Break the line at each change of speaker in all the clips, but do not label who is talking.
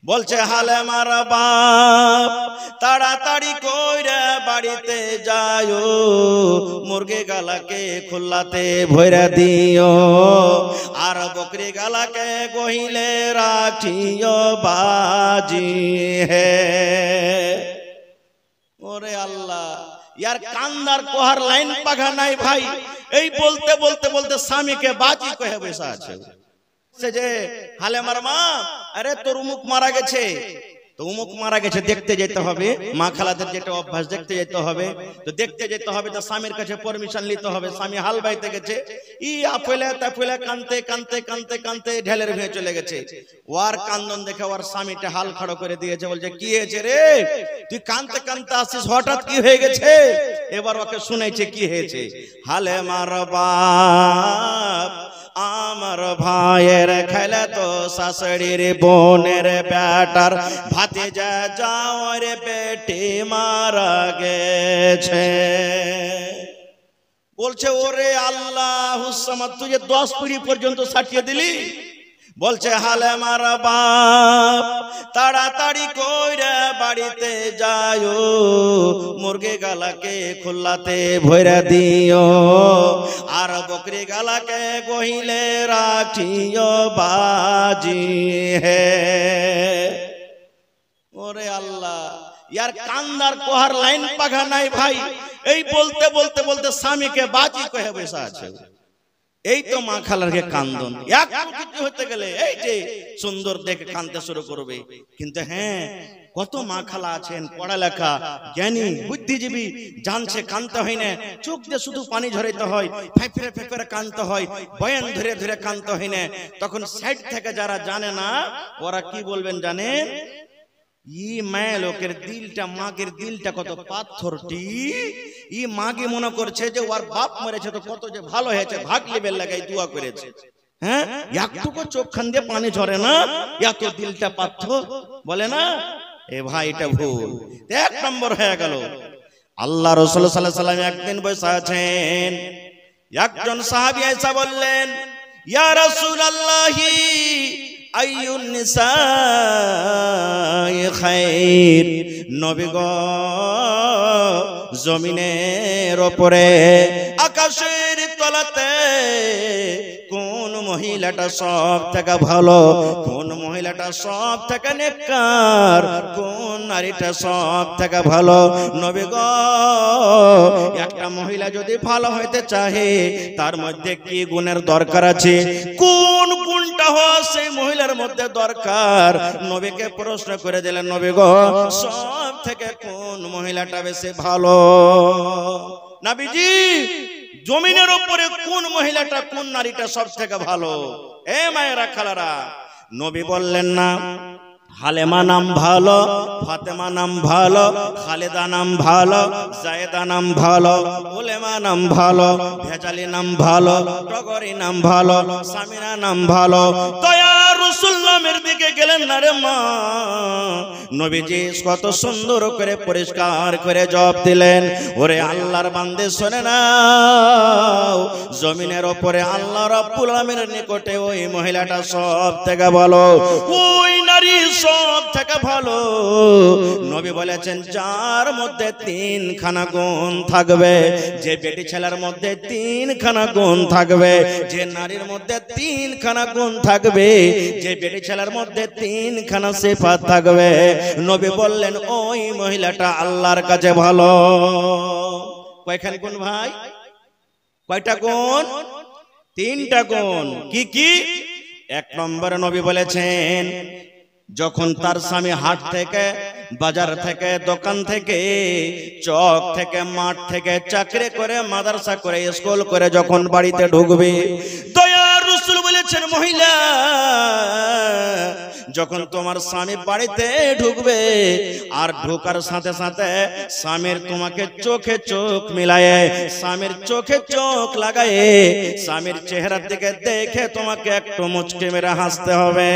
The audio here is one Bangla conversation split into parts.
বলছে হালে মার বাপ তাড়াতাড়ি কইরা বাড়িতে যাও, মুরগি গালাকে খুল্লাতে ভইরা দিও, আর বকরি গালাকে গহিলে রাখিও বাজি হে। ওরে আল্লাহ, ইয়ার কান্দার কোহার লাইন পাঘা নাই ভাই। এই বলতে বলতে বলতে স্বামীকে বাজি কহে বসে আছে। সে যে হালে মার মা, আরে তোর উমুক মারা গেছে, তো উমুক মারা গেছে দেখতে যেতে হবে, মা খালাদের যেটা অভ্যাস দেখতে যেতে হবে, তো দেখতে যেতে হবে, তো স্বামীর কাছে পারমিশন নিতে হবে। স্বামী হাল বাইতে গেছে, ই আফেলে তাফেলে কানতে কানতে কানতে কানতে ঢেলের ভেঙে চলে গেছে। ওর কান্দন দেখে ওর স্বামীটা হাল খাড়ো করে দিয়েছে, বলছে কি হয়েছে রে, তুই কানতে কানতে আসিস, হঠাৎ কি হয়ে গেছে? এবার ওকে শুনেছে কি হয়েছে। হালে মার বাপ আমার ভাইয়ের খেলে তো শাশুড়ির বোনের বেটার ভাতিজা যাওয়ার বেটি মারা গেছে। বলছে ওরে আল্লাহ হুসামাদ, তুই যে 10 পিঁড়ি পর্যন্ত সাটিয়ে দিলি। বলছে হালে মার বাপ তাড়াতাড়ি কইরা বাড়িতে যাও, মুরগি গালাকে খুল্লাতে ভইরা দিও, আর বকরি গালাকে গহিলে রাখিও বাজি হে। ওরে আল্লাহ, ইয়ার কান্দার কোহার লাইন পাঘা নাই ভাই। এই বলতে বলতে বলতে স্বামীকে বাজি কহে বসে আছে। এই তো মা খালারকে কান্দন, একটু কিছু হতে গেলে এই যে সুন্দর দেখে কাঁদতে শুরু করবে। কিন্তু হ্যাঁ, কত মা খালা আছেন পড়ালেখা জ্ঞানী বুদ্ধিজীবী, জানছে কাঁদতে হয় না, চোখ দিয়ে শুধু পানি ঝরাইতে হয়, ফেফরে ফেফরে কাঁদতে হয়, বয়ান ধরে ধরে কাঁদতে হয় না। তখন সাইড থেকে যারা জানে না, ওরা কি বলবেন জানেন? ই মায়ের লোকের দিলটা, মাগের দিলটা কত পাথরটি। ই মাগে মনে করছে যে ওর বাপ মরেছে তো কত যে ভালো হয়েছে, ভাগ লিবের লাগাই দোয়া করেছে। হ্যাঁ, একটুকু চোখ খান দিয়ে পানি ঝরে না, এত দিলটা পাথর বলে না। এ ভাই, এটা ভুল, 1 নম্বর হয়ে গেল। আল্লাহ রাসূল সাল্লাল্লাহু আলাইহি ওয়াসাল্লাম একদিন বসে আছেন, একজন সাহাবী এসে বললেন, ইয়া রাসূলুল্লাহি আইয়ুন নিসাই খায়র, নবী গো জমিনের উপরে আকাশের তলাতে কোন মহিলাটা সব থেকে ভালো, কোন মহিলাটা সব থেকে নেককার, কোন নারীটা সব থেকে ভালো? নবী গো, একটা মহিলা যদি ভালো হইতে চাহে তার মধ্যে কি গুণের দরকার আছে, কোন গুণটা হয় সেই মহিলার মধ্যে দরকার? নবীকে প্রশ্ন করে দিলেন, নবী গো সব থেকে কোন মহিলাটা বেশি ভালো? নবীজি, জমিনের উপরে কোন মহিলাটা, কোন নারীটা সব থেকে ভালো? এ মায়েরা খালারা, নবী বললেন না হালেমা নাম ভালো, ফাতেমা নাম ভালো, খালেদা নাম ভালো, জায়েদা নাম ভালো, উলেমা নাম ভালো, ভেজালি নাম ভালো, টগরি নাম ভালো, সামিনা নাম ভালো। দয়া রাসূল নামের দিকে গেলেন না রে মা। নবীজি কত সুন্দর করে পরিষ্কার করে জবাব দিলেন, ওরে আল্লাহর বান্দে শোনে নাও, জমিনের উপরে আল্লাহ রাব্বুল আলামিনের নিকটে ওই মহিলাটা সব থেকে ভালো, ওই নারী সব থেকে ভালো। নবী বলেছেন, যার মধ্যে 3খানা গুণ থাকবে, যে বেটি ছেলের মধ্যে 3খানা গুণ থাকবে, যে নারীর মধ্যে 3খানা গুণ থাকবে, যে বেটি ছেলের মধ্যে 3খানা সিফাত থাকবে, নবী বললেন ওই মহিলাটা আল্লাহর কাছে ভালো। কয়খানি গুণ ভাই? কয়টা গুণ? 3টা গুণ। কি কি? 1 নম্বরে নবী বলেছেন, যখন তার স্বামী হাট থেকে, বাজার থেকে, দোকান থেকে, চক থেকে, মাঠ থেকে চাকরি করে, মাদ্রাসা করে, স্কুল করে যখন বাড়িতে ঢুকবে, দয়ার রাসূল বলেছেন, মহিলা যখন তোমার স্বামী বাড়িতে ঢুকবে, আর ঢোকার সাথে সাথে স্বামীর তোমাকে চোখে চোখ মিলায়ে, স্বামীর চোখে চোখ লাগায়ে, স্বামীর চেহারার দিকে দেখে তোমাকে একটু মুচকি মেরে হাসতে হবে।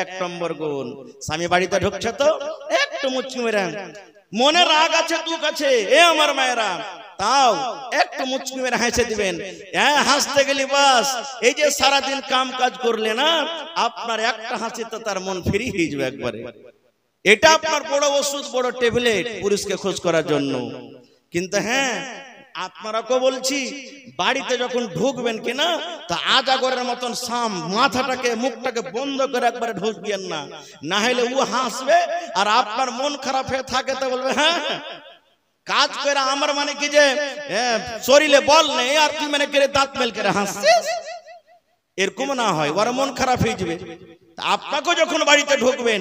1 নম্বর গুণ। স্বামী বাড়িতে ঢুকছে তো একটু মুচকি মেরে, মনে রাগ আছে, দুঃখ আছে, এ আমার মায়েরা, তাও একটু একটু মুচকি মেরে হেসে দিবেন। হ্যাঁ, হাসতে গেলে বাস এই যে সারাদিন কাম কাজ করলে না, আপনার একটা হাসিতে তার মন ফ্রি হয়ে যাবে একবারে। এটা আপনার বড় ওষুধ, বড় ট্যাবলেট পুরুষকে খোঁজ করার জন্য। কিন্তু হ্যাঁ, আপনারাকে বলছি, বাড়িতে যখন ঢুকবেন কিনা তা আজাগরের মতন সাম মাথাটাকে মুখটাকে বন্ধ করে একবারে ঢুকবেন না, না হলে ও হাসবে আর আপনার মন খারাপ হয়ে থাকে তো বলবে হ্যাঁ কাজ করে আমার মানে কি যে শরীরে বল নেই আর তুই মানে করে দাঁত মেল করে হাসছিস, এরকম না হয়, ওর মন খারাপ হয়ে যাবে। আপনাকে যখন বাড়িতে ঢুকবেন,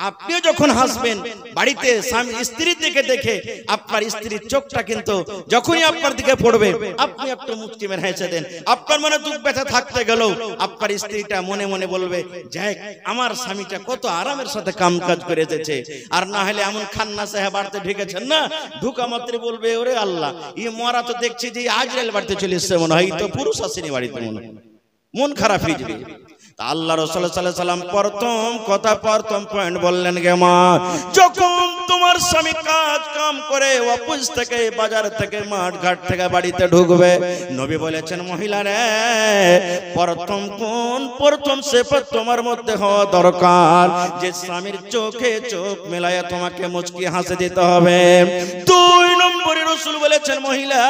আপনিও যখন হাসবেন, বাড়িতে স্বামী স্ত্রীর দিকে দেখে আপনার স্ত্রীর চোখটা কিন্তু যখনই আপনার দিকে পড়বে আপনি একটু মুচকি মেরে হেসে দেন। আপনার মনে দুঃখ ব্যথা থাকতে গেলেও আপনার স্ত্রীটা মনে মনে বলবে যাই আমার স্বামীটা কত আরামের সাথে কাম কাজ করে এসেছে। আর না হলে এমন খান্না সাহেব বাড়িতে ঢুকেছেন না, ঢুকা মাত্র বলবে ওরে আল্লাহ, ই মরা তো দেখছি যে আজরাইল বাড়িতে চলে এসছে, মনে হয় তো পুরুষ আসেনি বাড়িতে, মন খারাপ হয়ে যাবে। আল্লাহ রাসূল সাল্লাল্লাহু আলাইহি ওয়াসাল্লাম প্রথম পয়েন্ট বললেন গে মা, যখন তোমার স্বামী কাজ কাম করে অফিস থেকে বাজার থেকে মাঠ ঘাট থেকে বাড়িতে ঢুকবে, নবী বলেছেন মহিলা রে প্রথম সিফাত তোমার মধ্যে হওয়া দরকার যে স্বামীর চোখে চোখ মেলায়া তোমাকে মুচকি হাসি দিতে হবে। 2 নম্বরে রাসূল বলেছেন মহিলা,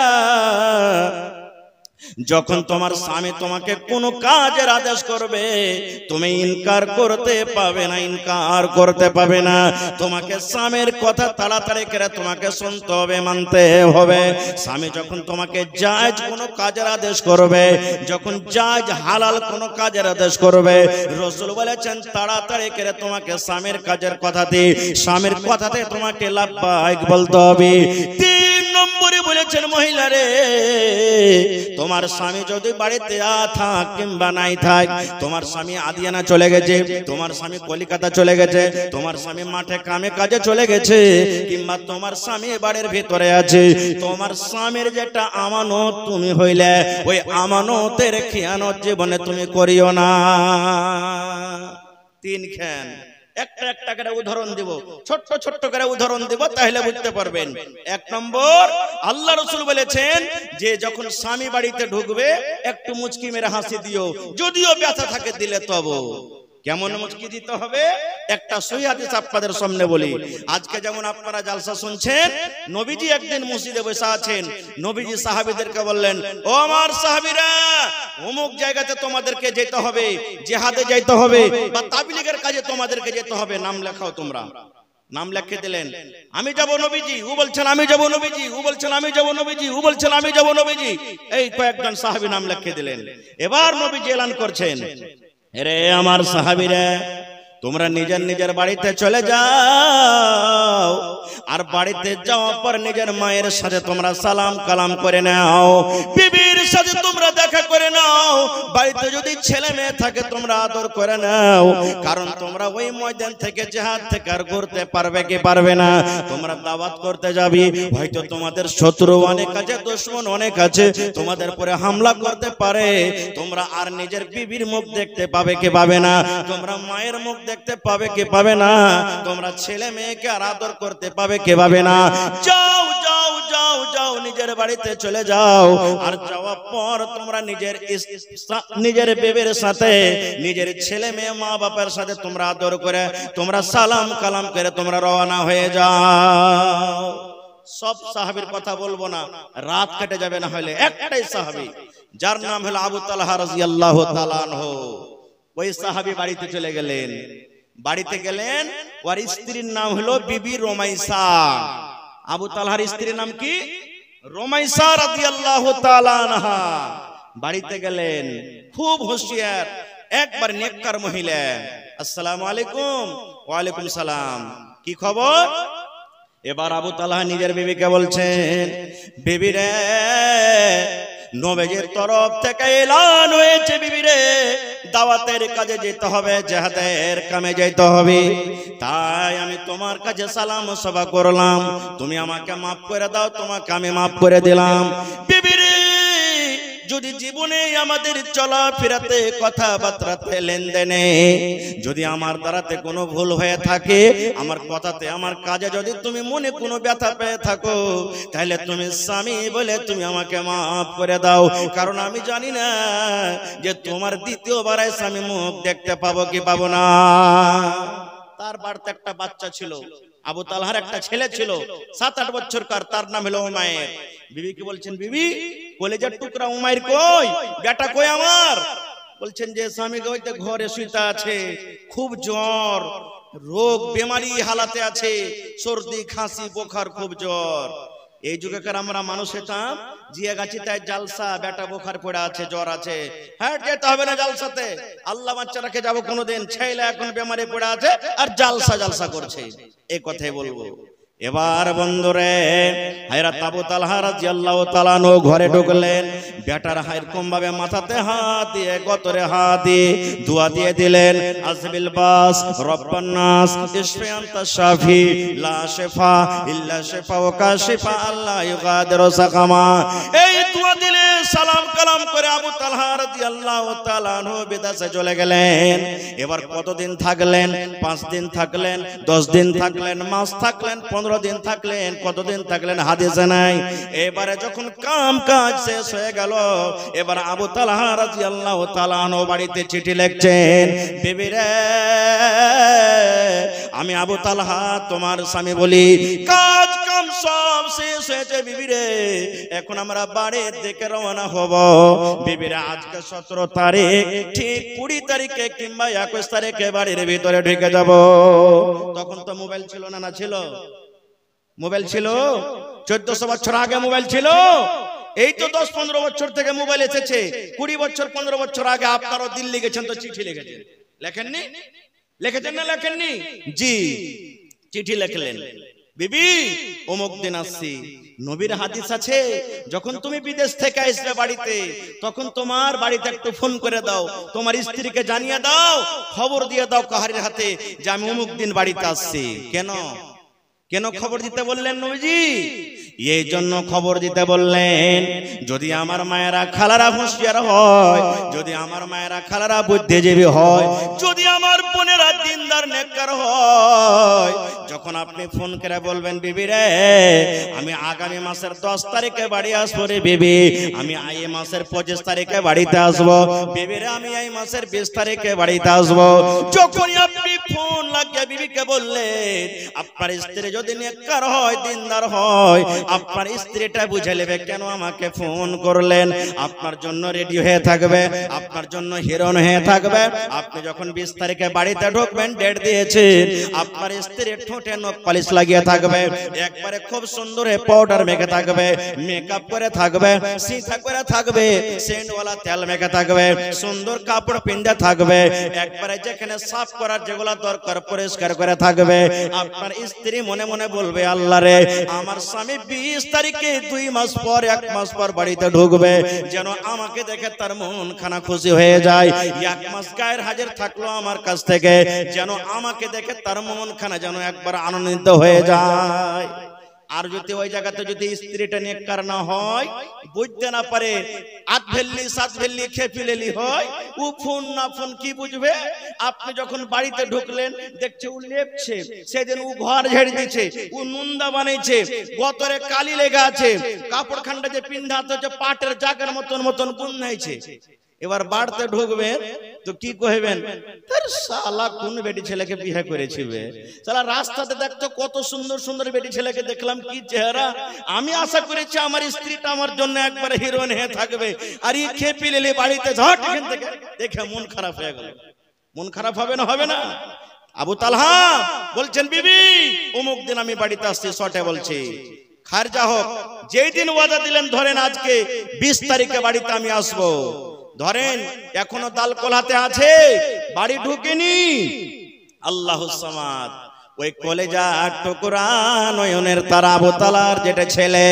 যখন তোমার স্বামী তোমাকে কোনো কাজের আদেশ করবে তুমি ইনকার করতে পাবে না, তোমাকে স্বামীর কথা তাড়াতাড়ি করে তোমাকে শুনতে হবে, মানতে হবে। স্বামী যখন তোমাকে জায়েজ কোনো কাজের আদেশ করবে, যখন জায়েজ হালাল কোনো কাজের আদেশ করবে, রাসূল বলেছেন তাড়াতাড়ি করে তোমাকে স্বামীর কাজের কথাতে, স্বামীর কথাতে তোমাকে লাব্বাইক বলতে হবে। 3 নম্বরে বলেছেন মহিলা রে, তোমার স্বামী যদি বাড়িতে থাক কিংবা নাই থাক, তোমার স্বামী আদিয়ানা চলে গেছে, তোমার স্বামী কলিকাতা চলে গেছে, তোমার স্বামী মাঠে কামে কাজে চলে গেছে, কিংবা তোমার স্বামী বাড়ির ভিতরে আছে, তোমার স্বামীর যেটা আমানত তুমি হইলে ওই আমানতের খেয়ানত জীবনে তুমি করিও না। 3 খান একটা করে উদাহরণ দেব, ছোট্ট করে উদাহরণ দেব, তাহলে বুঝতে পারবেন। 1 নম্বর, আল্লাহ রাসূল বলেছেন যে যখন স্বামী বাড়িতে ঢুকবে একটু মুচকি মেরে হাসি দিও, যদিও ব্যথা থাকে দিলে তবু। কেমন মুচকি দিতে হবে? একটা সহিহ হাদিস আপনাদের সামনে বলি। আজকে যেমন আপনারা জালসা শুনছেন, নবীজি একদিন মসজিদে বসে আছেন, নবীজি সাহাবীদেরকে বললেন ও আমার সাহাবীরা, অমুক জায়গাতে তোমাদেরকে যেতে হবে, জিহাদে যেতে হবে বা তাবলীগের কাজে তোমাদেরকে যেতে হবে, নাম লেখাও। তোমরা নাম লিখে দিলেন, আমি যাব নবীজি, ও বলছেন আমি যাব নবীজি, ও বলছেন আমি যাব নবীজি, ও বলছেন আমি যাব নবীজি, এই কয়েকজন সাহাবী নাম লিখে দিলেন। এবার নবীজি এলান করছেন, রে আমার সাহাবীরা, তোমরা নিজের নিজের বাড়িতে চলে যাও, আর বাড়িতে যাওয়ার পর নিজের মায়ের সাথে তোমরা সালাম কালাম করে নাও, বিবির সাথে তোমরা দেখা করে নাও, বাড়িতে যদি ছেলে মেয়ে থাকে তোমরা আদর করে নাও, কারণ তোমরা ওই ময়দান থেকে জিহাদ থেকে আর ঘুরতে পারবে কি পারবে না। তোমরা দাওয়াত করতে যাবি, হয়তো তোমাদের শত্রু অনেক আছে, দুশমন অনেক আছে, তোমাদের উপরে হামলা করতে পারে, তোমরা আর নিজের বিবির মুখ দেখতে পাবে কি পাবে না, তোমরা মায়ের মুখ দেখতে পাবে কি পাবে না, তোমরা ছেলে মেয়েকে আর আদর করতে পাবে কি পাবে না। যাও যাও যাও যাও, নিজের বাড়িতে চলে যাও, আর যাওয়ার পর তোমরা নিজের বিবির সাথে, নিজের ছেলে মেয়ে মা বাবার সাথে তোমরা আদর করে, তোমরা সালাম কালাম করে তোমরা রওনা হয়ে যাও। সব সাহাবীর কথা বলবো না, রাত কেটে যাবে না হলে। একটাই সাহাবী, যার নাম হলো আবু তালহা রাদিয়াল্লাহু তাআলা আনহু, ওই সাহাবী বাড়িতে চলে গেলেন। বাড়িতে গেলেন, ওর স্ত্রীর নাম হলো বিবি রোমাইসা। আবু তালহার স্ত্রীর নাম কি? রোমাইসা রাদিয়াল্লাহু তাআলা আনহা। বাড়িতে গেলেন, খুব হুঁশিয়ার, একবার নেককার মহিলা। আসসালামু আলাইকুম। ওয়া আলাইকুম সালাম, কি খবর? এবার আবু তালহা নিজের বিবিকে বলছেন, বিবি রে, নবীজির তরফ থেকে এলান হয়েছে, বিবি রে, দাওয়াতের কাজে যেতে হবে, জিহাদের কামে যেতে হবে, তাই আমি তোমার কাছে সালাম সভা করলাম, তুমি আমাকে মাফ করে দাও, তোমাকে আমি মাফ করে দিলাম। বিবি রে, যদি জীবনে আমাদের চলাফেরাতে কথাবার্তাতে লেনদেনে যদি আমার দ্বারাতে কোনো ভুল হয়ে থাকে, আমার কথাতে আমার কাজে যদি তুমি মনে কোনো ব্যথা পেয়ে থাকো, তাহলে তুমি স্বামী বলে তুমি আমাকে মাফ করে দাও। কারণ আমি জানি না যে তোমার দ্বিতীয়বার স্বামী মুখ দেখতে পাবো কি পাবো না। তার বাড়িতে একটা বাচ্চা ছিল, আবু তালহার একটা ছেলে ছিল 7-8 বছরকার, তার নাম হলো উমাইর। বিবি কি বলছেন, বিবি কলেজের টুকরা উমাইর কই, বেটা কই আমার? বলছেন যে স্বামী হইতে ঘরে শুইতে আছে, খুব জ্বর, রোগ বেমারি হালাতে আছে, সর্দি খাসি বোখার, খুব জ্বর। এই যুগেকার আমরা মানুষ হতাম, জিয়া গাছি তাই জালসা, বেটা বোখার পড়ে আছে, জ্বর আছে, হ্যাঁ যেতে হবে না জালসাতে, আল্লাহ বাচ্চা রাখে যাবো কোনোদিন, ছেলে এখন বেমারে পড়ে আছে আর জালসা জালসা করছে, এই কথাই বলবো। এবার বন্ধুরে হযরত আবু তালহা রাদিয়াল্লাহু তাআলা আনহু ঘরে ঢুকলেন, বেটার এরকম ভাবে মাথাতে হাত দিয়ে গতরে হাত দিয়ে দোয়া দিয়ে দিলেন, আসবিল বাস রব্বান নাস ইশফি আনতা শাফি লা শিফা ইল্লা শিফাউকা শিফা আল্লাহ ইউগাদিরু সাকামা। এই দোয়া দিলে সালাম কালাম করে আবু তালহা রাদিয়াল্লাহু তাআলা আনহু বিদেশে চলে গেলেন। এবার কতদিন থাকলেন? 5 দিন থাকলেন, 10 দিন থাকলেন, মাস থাকলেন, 15 দিন থাকলেন, কতদিন থাকলেন হাদিসে নাই। এবারে যখন কাম কাজ শেষ হয়ে গেল, এবার আবু তালহা রাদিয়াল্লাহু তাআলা আনহু বাড়িতে চিঠি লিখছেন, বিবি রে আমি আবু তালহা তোমার স্বামী বলি, কাজ কাম সব শেষ হয়েছে বিবি রে, এখন আমরা বাড়ির দিকে রওনা হব। বিবি রে আজকে 17 তারিখ, ঠিক 20 তারিখে কিংবা 21 তারিখে বাড়ির ভিতরে ঢুকে যাব। তখন তো মোবাইল ছিল না, না ছিল? মোবাইল ছিল 1400 বছর আগে মোবাইল ছিল। এই তো 10-15 বছর থেকে মোবাইল এসেছে। 20 বছর 15 বছর আগে আপনারও দিল্লি গেছেন তো চিঠি লিখেছেন, লেখেননি? লিখেছেন না লেখেননি? জি, চিঠি লিখলেন, বিবি অমুক দিন আসছি। নবীর হাদিস আছে, যখন তুমি বিদেশ থেকে আসবে বাড়িতে, তখন তোমার বাড়িতে একটু ফোন করে দাও, তোমার স্ত্রীকে জানিয়ে দাও, খবর দিয়ে দাও কাহারির হাতে যে আমি অমুক দিন বাড়িতে আসছি। কেন কেন খবর দিতে বললেন নবীজি? এই জন্য খবর দিতে বললেন, যদি আমার মায়েরা খালারা হুঁশিয়ার হয়, যদি আমার মায়েরা খালারা বুদ্ধিজীবী হয়, যদি আমার বোনেরা দিনদার নেককার হয়, যখন আপনি ফোন করে বলবেন বিবি রে আমি আগামী মাসের 10 তারিখে বাড়ি আসবো রে বিবি, আমি এই মাসের 25 তারিখে বাড়িতে আসবো, বিবি রে আমি এই মাসের 20 তারিখে বাড়িতে আসবো, যখনই আপনি ফোন লাগিয়ে বিবিকে বললেন, আপনার স্ত্রী যদি নেককার হয়, দিনদার হয়, আপনার স্ত্রীটা বুঝে নেবে কেন আমাকে ফোন করলেন, আপনার জন্য রেডি হয়ে থাকবে, আপনার জন্য হিরোইন হয়ে থাকবে। আপনি যখন 20 তারিখে বাড়িতে ঢুকবেন, ডেট দিয়েছেন, আপনার স্ত্রীর ঠোঁটে নখ পালিশ লাগিয়ে থাকবে, একবারে খুব সুন্দর পাউডার মেখে থাকবে, মেকআপ করে থাকবে, সিঁথা করে থাকবে, সেন্টওয়ালা তেল মেখে থাকবে, সুন্দর কাপড় পিন্দে থাকবে, একবারে যেখানে সাফ করার যেগুলো দরকার পরিষ্কার করে থাকবে। আপনার স্ত্রী মনে মনে বলবে, আল্লাহ রে আমার স্বামী 20 তারিখে 2 মাস পর 1 মাস পর বাড়িতে ঢুকবে, যেন আমাকে দেখে তার মন খানা খুশি হয়ে যায়। 1 মাস গায়ের হাজির থাকলো আমার কাছ থেকে, যেন আমাকে দেখে তার মন খানা যেন একবার আনন্দিত হয়ে যায়। আর যদি ওই জায়গাতে যদি স্ত্রীটা নেককার না হয়, বুঝতে না পারে, 8 ভেল্লি 7 ভেল্লি খেপিলেলি হয়, ও ফোন না ফোন কি বুঝবে? আপনি যখন বাড়িতে ঢুকলেন, দেখছে ও লেপছে, সেদিন ও ঘর ঝেড়ে দিয়েছে, ও নুন্দা বানাইছে, গতরে কালি লেগে আছে, কাপড় খান্ডা যে পিন্ধাতে হচ্ছে পাটের জাকের মতন মতন বুনাইছে। এবার বাড়িতে ঢুকবেন তো কি কইবেন, তার শালা কোন বেটি ছেলেকে বিয়ে করেছিবে, শালা রাস্তাতে দেখতো কত সুন্দর সুন্দর বেটি ছেলেকে দেখলাম, কি চেহারা, আমি আশা করেছি আমার স্ত্রীটা আমার জন্য একবার হিরোইন হয়ে থাকবে, আর এই খেপি লেলে বাড়িতে ঝট এখান থেকে দেখে মন খারাপ হয়ে গেল। মন খারাপ হবে না? হবে না? আবু তালহা বলছেন, বিবি অমুক দিন আমি বাড়িতে আসছি, শর্টে বলছি, খারজা হোক, যেই দিন ওয়াদা দিলেন, ধরেন আজকে 20 তারিখে বাড়িতে আমি আসবো, ধরেন এখনো দাল কোলাতে আছে, বাড়ি ঢুকেনি, আল্লাহুস সামাদ, ওই কলেজা টুকরা নয়নের তারা আবু তালহার যেটা ছেলে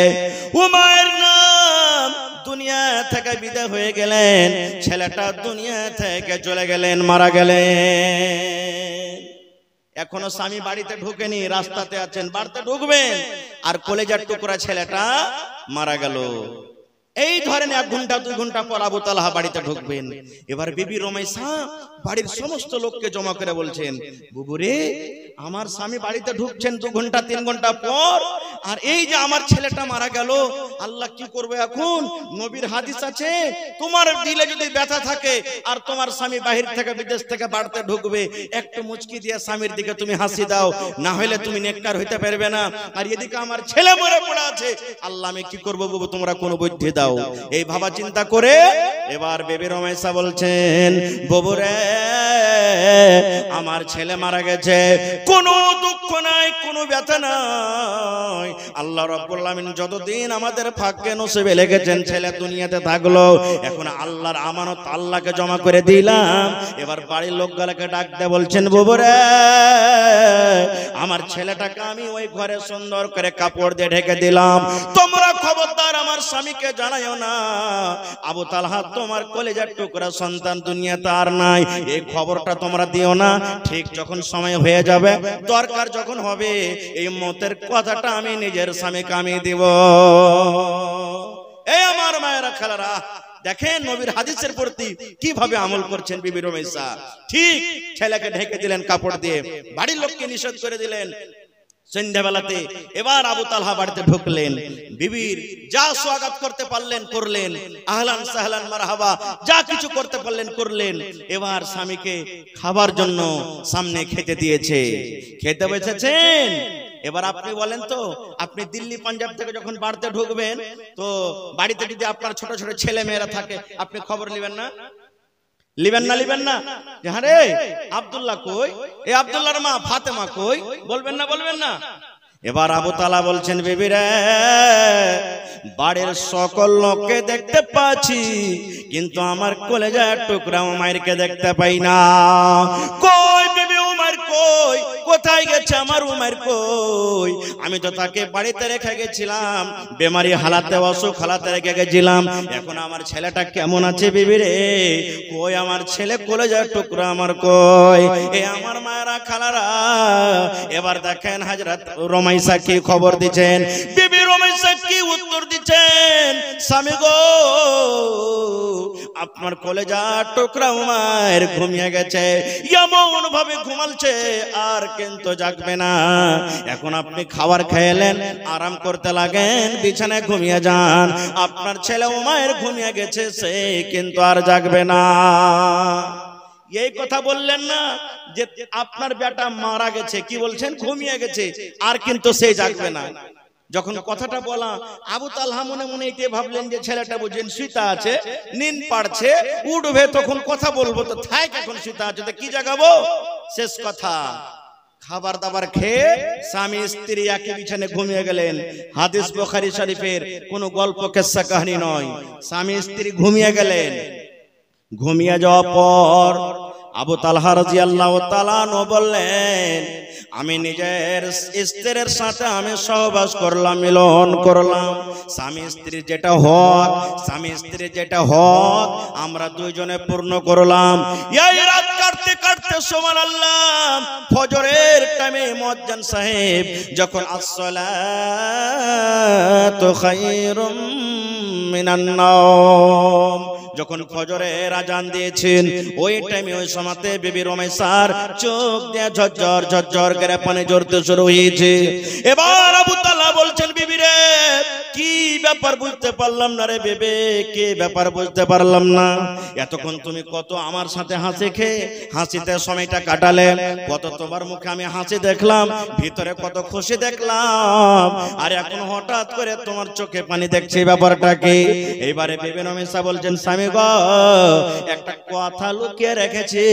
উমাইর নাম, দুনিয়া থেকে বিদায় হয়ে গেলেন, ছেলেটা দুনিয়া থেকে চলে গেলেন, মারা গেলেন। এখনো স্বামী বাড়িতে ঢুকেনি, রাস্তাতে আছেন, বাড়িতে ঢুকবেন, আর কলেজার টুকরা ছেলেটা মারা গেল। এই ধরেন 1 ঘন্টা 2 ঘন্টা পর আবু তালহা বাড়িতে ঢুকবেন। এবার বিবি রুমাইসা বাড়ির সমস্ত লোককে জমা করে বলছেন, বুবু রে, আমার স্বামী বাড়িতে ঢুকছেন 2 ঘন্টা 3 ঘন্টা পর, আর এই যে আমার ছেলেটা মারা গেল, আল্লাহ কি করবে এখন? নবীর হাদিস আছে, তোমার দিলে যদি ব্যথা থাকে আর তোমার স্বামী বাহির থেকে বিদেশ থেকে বাড়িতে ঢুকবে, একটু মুচকি দিয়ে স্বামীর দিকে তুমি হাসি দাও, না হলে তুমি নেককার হইতে পারবে না। আর এদিকে আমার ছেলে মরে পড়ে আছে, আল্লাহ আমি কি করবো বুবু, তোমরা কোনো বুদ্ধি দাও। এই ভাবা চিন্তা করে এবার বিবি রুমাইসা বলছেন, বুবু রে, আমার ছেলে মারা গেছে, কোনো দুঃখ নাই, কোনো ব্যথা নাই। আল্লাহ রাব্বুল আলামিন যতদিন আমাদের ভাগ্যে নসিবে লিখেছেন ছেলে দুনিয়াতে থাকলো, এখন আল্লাহর আমানত আল্লাহকে জমা করে দিলাম। এবার বাড়ির লোকগুলোকে ডাক দিয়ে বলছেন, বুবু রে, আমার ছেলেটাকে আমি ওই ঘরে সুন্দর করে কাপড় দিয়ে ঢেকে দিলাম, তোমরা খবরদার আমার স্বামীকে জানাইও না। আবু তালহা তোমার কলিজার টুকরা সন্তান দুনিয়াতে আর নাই, এই খবরটা তোমরা দিও না। ঠিক যখন সময় হয়ে যাবে, দরকার যখন হবে, এই মতের কথাটা আমি নিজের স্বামীকে আমি দিব। এই আমার মায়েরা, খালারা, দেখেন নবীর হাদিসের প্রতি কিভাবে আমল করছেন বিবি রুমাইসা। ঠিক ছেলেকে ঢেকে দিলেন কাপড় দিয়ে, বাড়ির লোককে নিষেধ করে দিলেন। সন্ধ্যাবেলাতে এবার আবু তালহা বাড়িতে ঢুকলেন, বিবির যা স্বাগত করতে পারলেন করলেন, আহলান সাহলান মারহাবা যা কিছু করতে পারলেন করলেন। এবার স্বামীকে খাবার জন্য সামনে খেতে দিয়েছে, খেতে বসেছেন। এবার আপনি বলেন তো, আপনি দিল্লি পাঞ্জাব থেকে যখন বাড়িতে ঢুকবেন, তো বাড়িতে যদি আপনার ছোট ছোট ছেলে মেয়েরা থাকে, আপনি খবর নেবেন না? লিবেন না? লিবেন না? হ্যাঁ রে, আব্দুল্লাহ কই, এই আব্দুল্লাহর মা ফাতেমা কই, বলবেন না? বলবেন না? এবার আবু তালহা বলছেন, বিবি রে, বাড়ির সকল লোককে দেখতে পাচ্ছি, কিন্তু আমার কলেজার টুকরা উমাইরকে দেখতে পাই না। কই বিবি, উমাইর কই? কোথায় গেছে আমার উমাইর কই? আমি তো তাকে বাড়িতে রেখে গেছিলাম, বেমারি হালাতে, অসুখ হালাতে রেখে গেছিলাম। এখন আমার ছেলেটা কেমন আছে বিবি রে? কই আমার ছেলে, কলেজার টুকরা আমার কই? এ আমার মায়েরা, খালারা, এবার দেখেন হযরত রুমাইসা কি খবর দিচ্ছেন, বিবি রুমাইসা কি উত্তর দিচ্ছেন, স্বামী গো, আপনার কলেজার টুকরা উমাইর ঘুমিয়ে গেছে, এমন ভাবে ঘুমালছে আর কিন্তু জাগবে না। এখন আপনি খাবার খেলেন, আরাম করতে লাগেন, বিছানায় ঘুমিয়ে যান। আপনার ছেলে উমাইর ঘুমিয়ে গেছে, সে কিন্তু আর জাগবে না। এই কথা বললেন না যে আপনার বেটা মারা গেছে, কি বলছেন? ঘুমিয়ে গেছে, আর কিন্তু সে জাগবে না। যখন কথাটা বলা, আবু তালহা মনে মনে এটাই ভাবলেন যে ছেলেটা বুঝেন শুইতা আছে, নিন পাড়ছে, উঠবে তখন কথা বলবো, তো থাক, এখন শুইতা আছে তো কি জাগাবো। শেষ কথা, খাবার দাবার খেয়ে স্বামী স্ত্রী একই বিছানে ঘুমিয়ে গেলেন। হাদিস বুখারী শরীফের কোনো গল্প কিস্সা কাহিনী নয়, স্বামী স্ত্রী ঘুমিয়ে গেলেন। ঘুমিয়ে যাওয়ার পর আবু তালহা রাদিয়াল্লাহু তাআলা আনহু বললেন, আমি নিজের স্ত্রীর সাথে আমি সহবাস করলাম, মিলন করলাম। স্বামী স্ত্রীর যেটা হক, স্বামী স্ত্রীর যেটা হক আমরা দুইজনে পূর্ণ করলাম। এই রাত কাটতে কাটতে সুবহানাল্লাহ, ফজরের টাইমে মুয়াজ্জিন সাহেব যখন আসসালাতু খায়রুম মিনান নাওম, যখন ফজরের আজান দিয়েছেন, ওই টাইমে ওই সময়তে বিবি রুমাইসার চোখ দিয়ে ঝরঝর ঝরঝর করে পানি ঝরতে শুরু হয়েছে। এবার আবু তালহা বলছেন, বিবি রে, কি ব্যাপার বুঝতে পারলাম না রে বেবে, কি ব্যাপার বুঝতে পারলাম না। এতক্ষণ তুমি কত আমার সাথে হাসি খেয়ে হাসিতে সময়টা কাটালে, কত তোমার মুখে আমি হাসি দেখলাম, ভিতরে কত খুশি দেখলাম, আর এখন হঠাৎ করে তোমার চোখে পানি দেখছি, ব্যাপারটা কি? এইবারে বিবি রুমাইসা বলছেন, স্বামী গো, একটা কথা লুকিয়ে রেখেছি,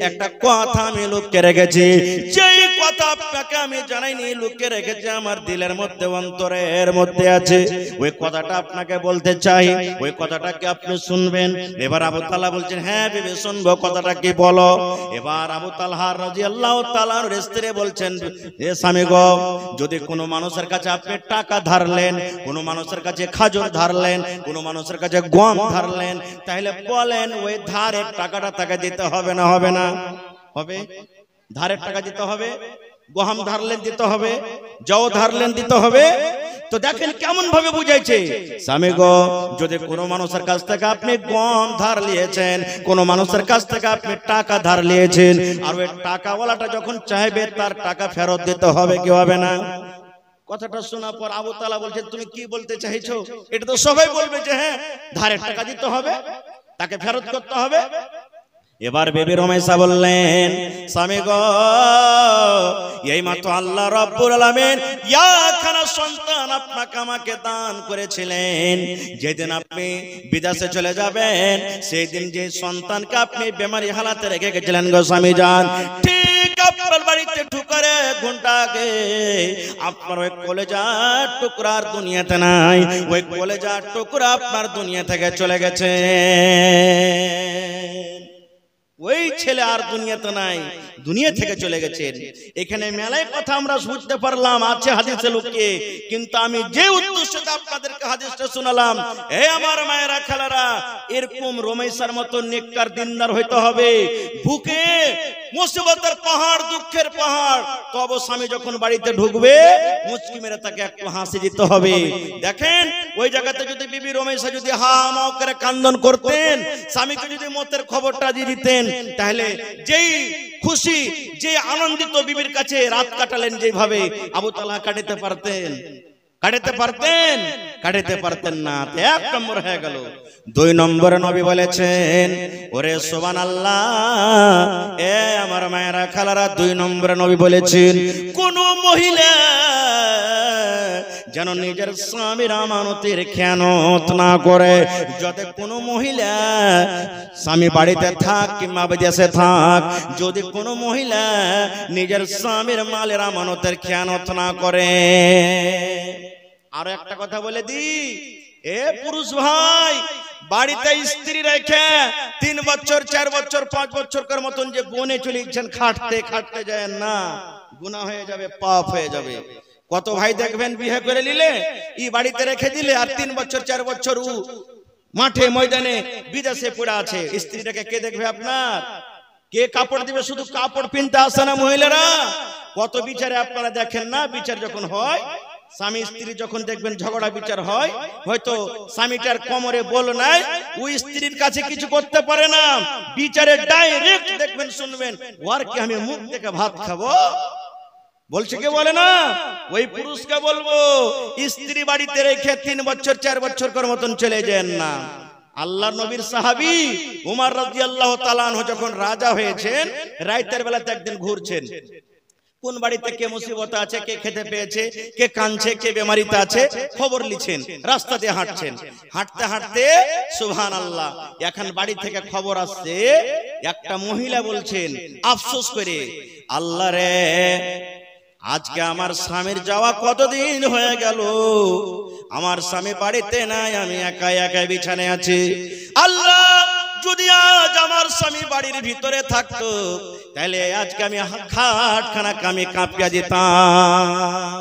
একটা কথা আমি লুকিয়ে রেখেছি। যেই কথা আপনাকে আমি জানাইনি, লুকিয়ে রেখেছি আমার দিলের মধ্যে, অন্তরের মধ্যে আছে, ওই কথাটা আপনাকে বলতে চাই। ওই কথাটা কি আপনি শুনবেন? এবার আবু তালহা বলছেন, হ্যাঁ বিবি শুনবো, কথাটা কি বলো। এবার আবু তালহা রাদিয়াল্লাহু তাআলা আনহুর স্ত্রী বলছেন, হে স্বামী গো, যদি কোনো মানুষের কাছে আপনি টাকা ধারলেন, কোনো মানুষের কাছে খাজর ধারলেন, কোনো মানুষের কাছে গম ধারলেন, তাহলে বলেন ওই ধারের টাকাটা তাকে দিতে হবে না হবে না? হবে। ধারের টাকা দিতে হবে, গম ধারলেন দিতে হবে, জও ধারলেন দিতে হবে। তো দেখেন কেমন ভাবে বুঝাইছে, স্বামী গো যদি কোনো মানুষের কাছ থেকে আপনি গম ধার নিয়েছেন, কোন মানুষের কাছ থেকে আপনি টাকা ধার নিয়েছেন, আর ওই টাকাওয়ালাটা যখন চাইবে তার টাকা ফেরত দিতে হবে কি হবে না? কথাটা শোনার পর আবু তাআলা বলছেন তুমি কি বলতে চাইছো? এটা তো সবাই বলবে যে হ্যাঁ ধারের টাকা দিতে হবে, তাকে ফেরত করতে হবে। এবার বিবি রুমাইসা বললেন স্বামী গো এই মাত্র আল্লাহ রাব্বুল আলামিন ইয়াখানা সন্তান আপনাকে আমাকে দান করেছিলেন, যেদিন আপনি বিদেশে চলে যাবেন সেই দিন যে সন্তানকে আপনি বেমারি হালাতে রেখে গেছিলেন গো স্বামী জান, ঠিক আপনার বাড়িতে ঢুকার ঘন্টা আগে আপনার ওই কলেজার টুকরা আর দুনিয়াতে নাই, ওই কলেজার টুকরা আপনার দুনিয়া থেকে চলে গেছে। ওই ছেলে আর দুনিয়াতে নাই, দুনিয়া থেকে চলে গেছেন। এখানে মেলায় কথা আমরা বুঝতে পারলাম আছে হাদিসে লুকিয়ে, কিন্তু আমি যে উদ্দেশ্যে আপনাদেরকে হাদিসটা শোনালাম, এই আমার মায়েরা খালারা, এরকম রুমাইসার মতো নেককার দিনদার হইতে হবে। বুকে মুসিবতের পাহাড়, দুঃখের পাহাড়, তবে স্বামী যখন বাড়িতে ঢুকবে মুচকি মেরে তাকে একটু হাসি দিতে হবে। দেখেন ওই জায়গাতে যদি বিবি রুমাইসা যদি হা মাও করে কান্দন করতেন, স্বামীকে যদি মতের খবরটা দিয়ে দিতেন, তাহলে যেই খুশি যে আনন্দিত বিবির কাছে রাত কাটালেন যেভাবে, আবু তাআলা কাটাতে পারতেন? কাটাতে পারতেন না। এক নম্বর হয়ে গেল। দুই নম্বরে নবী বলেছেন ওরে সুবহানাল্লাহ, এ আমার মায়েরা খালারা, দুই নম্বরে নবী বলেছেন কোন মহিলা যেন নিজের স্বামীর আমানতের খেয়ানত না করে। যদি কোনো মহিলা স্বামী বাড়িতে থাক কিংবা বিদেশে থাক, যদি কোনো মহিলা নিজের স্বামীর মালের আমানতের খেয়ানত না করে। আরো একটা কথা বলে দি, এ পুরুষ ভাই, বাড়িতে স্ত্রী রেখে 3 বছর 4 বছর 5 বছর মতন যে বনে চলে গেছেন খাটতে যায় না, গুনাহ হয়ে যাবে, পাপ হয়ে যাবে। কত ভাই দেখবেন বিয়ে করে নিলে ই বাড়িতে রেখে দিলে, আর 3 বছর 4 বছর ও মাঠে ময়দানে বিদেশে পড়ে আছে। স্ত্রীটাকে কে দেখবে আপনার? কে কাপড় দিবে? শুধু কাপড় পিনতে আসে না মহিলারা, কত বিচারে আপনারা দেখেন না? বিচার যখন হয়, স্বামী স্ত্রী যখন দেখবেন ঝগড়া বিচার হয়, হয়তো স্বামীটার কোমরে বল নাই, ওই স্ত্রীর কাছে কিছু করতে পারে না, বিচারে ডাইরেক্ট দেখবেন শুনবেন, ওর কি আমি মুখ থেকে ভাত খাবো? বলছে কে? বলে না, ওই পুরুষকে বলবো স্ত্রী বাড়িতে রেখে 3 বছর 4 বছর মতন চলে যান না। আল্লাহ নবীর সাহাবী উমর রাদিয়াল্লাহু তাআলা আনহু যখন রাজা হয়েছেন, রাতের বেলাতে একদিন ঘুরছেন, কোন বাড়িতে কে মুসিবত আছে, কে খেতে পেয়েছে, কে কাঁদছে, কে বেমারিতে আছে, খবর লিছেন, রাস্তা দিয়ে হাঁটছেন। হাঁটতে হাঁটতে সুবহানাল্লাহ, এখন বাড়ি থেকে খবর আসছে, একটা মহিলা বলছেন আফসোস করে, আল্লাহ রে, আজকে আমার স্বামীর যাওয়া কতদিন হয়ে গেল, আমার স্বামী বাড়িতে নাই, আমি একা একা বিছানায় আছি। আল্লাহ, যদি আজ আমার স্বামী বাড়ির ভিতরে থাকতো, তাহলে আজকে আমি খাটখানাকে আমি কাঁপিয়ে দিতাম,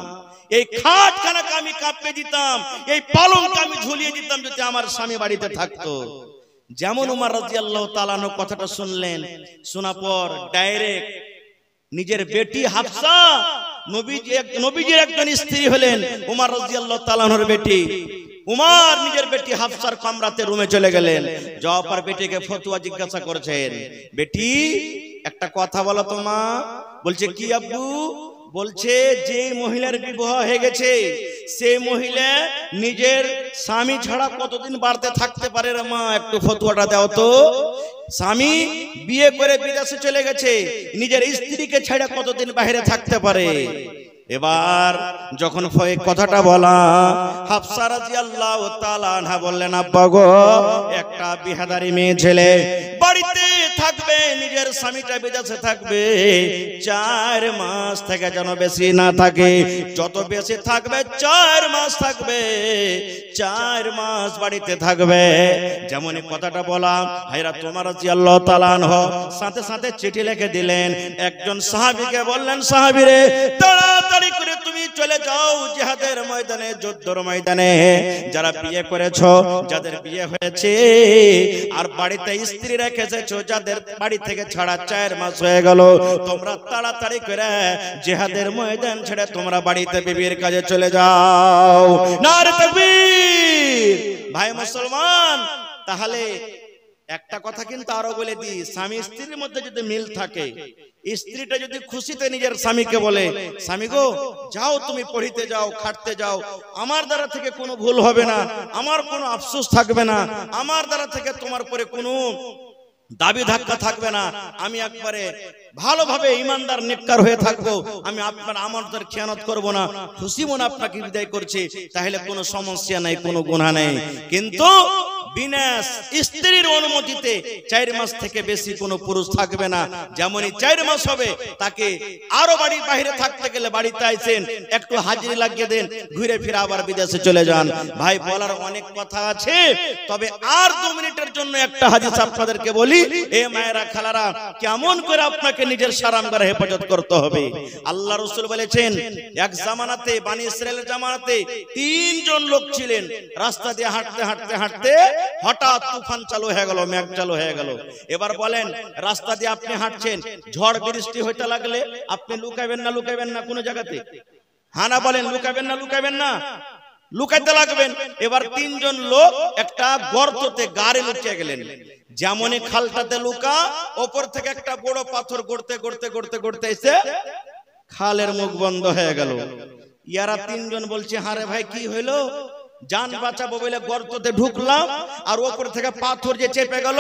এই খাটখানাকে আমি কাঁপিয়ে দিতাম, এই পালঙ্ক আমি ঝুলিয়ে দিতাম যদি আমার স্বামী বাড়িতে থাকতো। যেমন উমর রাদিয়াল্লাহু তাআলা আনহু কথাটা শুনলেন, শোনার পর ডাইরেক্ট নিজের বেটি হাফসা, নবীজির একজন স্ত্রী হলেন উমর রাদিয়াল্লাহু তাআলা আনহুর বেটি, উমর নিজের বেটি হাফসার কামরাতে রুমে চলে গেলেন। যাওয়ার পর বেটিকে ফতোয়া জিজ্ঞাসা করছেন, বেটি একটা কথা বলো তো মা। বলছে কি আব্বু? বলছে যে মহিলার বিবাহ হয়ে গেছে সেই মহিলা নিজের স্বামী ছাড়া কতদিন বাড়িতে থাকতে পারে রে মা, একটু ফতোয়াটা দাও তো। স্বামী বিয়ে করে বিদেশে চলে গেছে, নিজের স্ত্রীকে ছাড়া কতদিন বাইরে থাকতে পারে? এবার যখন কথাটা বলা, হাফসা রাদিয়াল্লাহু তাআলা আনহা বললেন, আব্বা গো, একটা বিহাদারি মেয়ে ছেলে বাড়িতে থাকবে, নিজের স্বামীটা বিদেশে থাকবে, 4 মাস থেকে যেন বেশি না থাকে, যত বেশি থাকবে 4 মাস থাকবে, 4 মাস বাড়িতে থাকবে। যেমন কথাটা বলা, হযরত ওমর রাদিয়াল্লাহু তাআলা আনহু সাথে সাথে চিঠি লিখে দিলেন, একজন সাহাবীকে বললেন, সাহাবী রে, তাড়াতাড়ি করে তুমি চলে যাও জিহাদের ময়দানে, যুদ্ধের ময়দানে। যারা বিয়ে করেছো, যাদের বিয়ে হয়েছে আর বাড়িতে স্ত্রী রেখে এসেছো, যাদের বাড়ি থেকে ছাড়া 4 মাস হয়ে গেল, তোমরা তাড়াতাড়ি করে জিহাদের ময়দান ছেড়ে তোমরা বাড়িতে বিবির কাজে চলে যাও। নারে তাকবীর। ভাই মুসলমান, তাহলে একটা কথা কিন্তু আরো বলে দিই, স্বামী স্ত্রীর মধ্যে যদি মিল থাকে, স্ত্রীটা যদি খুশিতে নিজের স্বামীকে বলে, স্বামী গো যাও তুমি পড়িতে যাও, খাটতে যাও, আমার দ্বারা থেকে কোনো ভুল হবে না, আমার কোনো আফসোস থাকবে না, আমার দ্বারা থেকে তোমার পরে কোনো দাবি ধাক্কা থাকবে না, আমি একবারে ভালোভাবে ইমানদার নেককার হয়ে থাকবো, আমি আপনার আমাদের খেয়ানত করব না, খুশি মনে আপনাকে বিদায় করছি, তাহলে কোনো সমস্যা নাই, কোনো গুনাহ নেই। কিন্তু বিনা স্ত্রীর অনুমতিতে 4 মাস থেকে বেশি কোনো পুরুষ থাকবে না। যেমনই 4 মাস হবে, তাকে আরো বাড়ির বাইরে থাকতে গেলে বাড়িতে আইছেন, একটু হাজিরি লাগিয়ে দেন, ঘুরে ফিরে আবার বিদেশে চলে যান। ভাই বলার অনেক কথা আছে, তবে আর 2 মিনিটের জন্য একটা হাদিস আপনাদেরকে বলি। এ মায়েরা খালারা, কেমন করে আপনাকে নিজের সারামগারে হেফাজত করতে হবে। আল্লাহ রাসূল বলেছেন, এক জামানাতে, বনি ইসরাইলের জামানাতে 3 জন লোক ছিলেন, রাস্তা দিয়ে হাঁটতে হাঁটতে হাঁটতে হঠাৎ তুফান চালু হয়ে গেল, মেঘ চালু হয়ে গেল। এবার বলেন, রাস্তা দিয়ে আপনি হাঁটছেন, ঝড় বৃষ্টি হইতে লাগলে আপনি লুকাবেন না, লুকাবেন না কোনো জায়গাতে? হানা বলেন, লুকাবেন না, লুকাবেন না? লুকাইতে লাগবেন। এবার 3 জন লোক একটা গর্ততে গাড়ি লুকিয়ে গেলেন। যেমনই খালটাতে লুকা, ওপর থেকে একটা বড় পাথর গড়তে গড়তে গড়তে গড়তে এসে খালের মুখ বন্ধ হয়ে গেল। ইয়ারা 3 জন বলছে, হারে ভাই কি হইলো? জান বাঁচাবো বলে গর্ততে ঢুকলাম, আর ওপর থেকে পাথর যে চেপে গেল,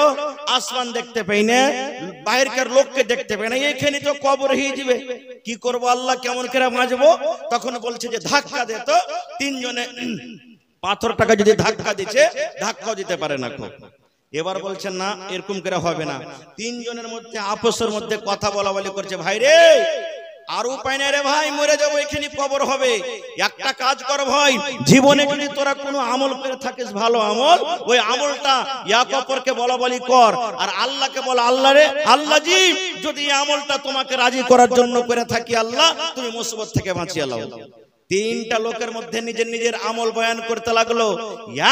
আসমান দেখতে পাই না, বাইরের লোককে দেখতে পাই না, এখানে তো কবর হয়ে যাবে, কি করব আল্লাহ, কেমন করে বাঁচবো? তখন বলছে যে ধাক্কা দে তো। 3 জনে পাথরটাকে যদি ধাক্কা দিচ্ছে, ধাক্কাও দিতে পারে না। এবার বলছেন না, এরকম করে হবে না। 3 জনের মধ্যে আপসের মধ্যে কথা বলা বলি করছে, ভাই রে আর উপায় নাই রে ভাই, মরে যাবো, এখানে কবর হবে। একটা কাজ কর ভাই, জীবনে যদি তোরা কোনো আমল করে থাকিস, ভালো আমল, ওই আমলটা এক অপরকে বলা বলি কর, আর আল্লাহকে বল, আল্লাহ রে, আল্লাহ জি যদি এই আমলটা তোমাকে রাজি করার জন্য করে থাকি, আল্লাহ তুমি মুসিবত থেকে বাঁচিয়ে লাও। 3টা লোকের মধ্যে নিজের নিজের আমল বয়ান করতে লাগলো।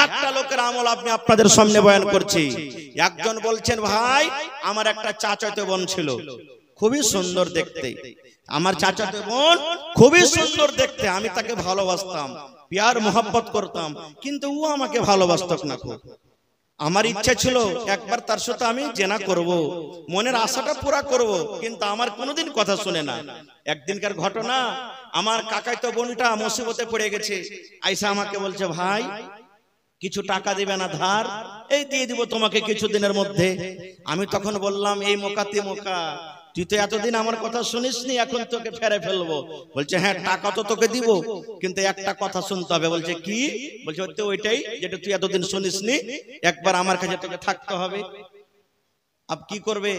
একটা লোকের আমল আপনি আপনাদের সামনে বয়ান করছি। একজন বলছেন, ভাই আমার একটা চাচাতো বোন ছিল, খুবই সুন্দর দেখতে, আমার চাচাতো বোন খুবই সুন্দর দেখতে, আমি তাকে ভালোবাসতাম, প্যার মোহাব্বত করতাম, কিন্তু ও আমাকে ভালোবাসত না। খুব আমার ইচ্ছা ছিল একবার তার সাথে আমি জেনা করব, মনের আশাটা পুরা করব, কিন্তু আমার কোনোদিন কথা শুনে না। একদিনকার ঘটনা, আমার কাকাতো বোনটা মুসিবতে পড়ে গেছে, আইসা আমাকে বলছে, ভাই কিছু টাকা দিবে না ধার? এই দিয়ে দিব তোমাকে কিছুদিনের মধ্যে। আমি তখন বললাম, এই মোকাতে মোকা, তুই তো এতদিন আমার কথা শুনিসনি, এখন তোকে ফেরে ফেলবো। বলছে, হ্যাঁ টাকা তো তোকে দিব, কিন্তু একটা কথা শুনতে হবে। বলছে, কি? বলছে, ওইটাই যেটা তুই এতদিন শুনিসনি, একবার আমার কাছে তোকে থাকতে হবে। আব কি করবে?